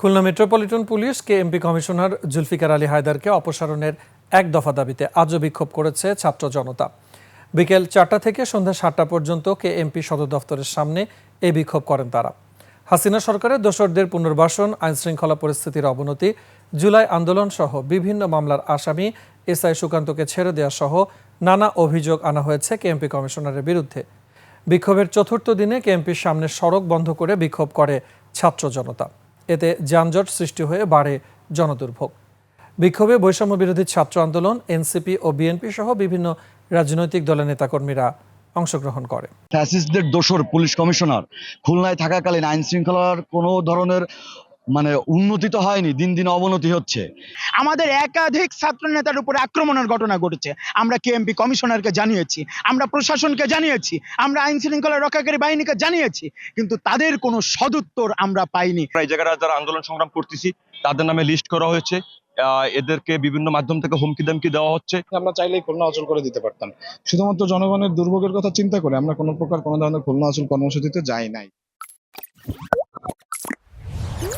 Khulna metropolitan police KMP commissioner Zulfikar Ali হায়দারকে অপসারণের এক দফা দাবিতে আজও বিক্ষোভ করেছে ছাত্র জনতা। বিকেল 4টা থেকে সন্ধ্যা 7টা পর্যন্ত কেএমপি সদর দফতরের সামনে এই বিক্ষোভ করেন তারা। হাসিনা সরকারের দোসরদের পুনর্বাসন, আইনশৃঙ্খলা পরিস্থিতির অবনতি, জুলাই আন্দোলন সহ বিভিন্ন মামলার আসামি এসআই সুকান্তকে ছেড়ে দেওয়া সহ নানা অভিযোগ আনা হয়েছে কেএমপি কমিশনারের বিরুদ্ধে। বিক্ষোভের চতুর্থ দিনে কেএমপির সামনে সড়ক বন্ধ করে বিক্ষোভ করে ছাত্র জনতা। এতে যানজট সৃষ্টি হয়ে বাড়ে জনদুর্ভোগ। বিক্ষোভে বৈষম্য বিরোধী ছাত্র আন্দোলন, এনসিপি ও বিএনপি সহ বিভিন্ন রাজনৈতিক দলের নেতাকর্মীরা অংশগ্রহণ করে। ফ্যাসিস্টদের দোসর পুলিশ কমিশনার খুলনায় থাকাকালীন আইন শৃঙ্খলার কোনো ধরনের উন্নতি তো হয়নি, দিন দিন অবনতি হচ্ছে। আমাদের একাধিক ছাত্র নেতার উপরে আক্রমণের ঘটনা ঘটেছে। আমরা কেএমপি কমিশনারকে জানিয়েছি, আমরা প্রশাসনকে জানিয়েছি, আমরা আইন শৃঙ্খলা রক্ষাকারী বাহিনীকে জানিয়েছি, কিন্তু তাদের কোনো সদুত্তর আমরা পাইনি। এই জায়গাটা যারা আন্দোলন সংগ্রাম করতেছি তাদের নামে লিস্ট করা হয়েছে, এদেরকে বিভিন্ন মাধ্যম থেকে হুমকি দামকি দেওয়া হচ্ছে। আমরা চাইলেই খুলনা অচল করে দিতে পারতাম। শুধুমাত্র জনগণের দুর্ভোগের কথা চিন্তা করে আমরা কোনো ধরনের খুলনা অচল কর্মসূচিতে যাই নাই।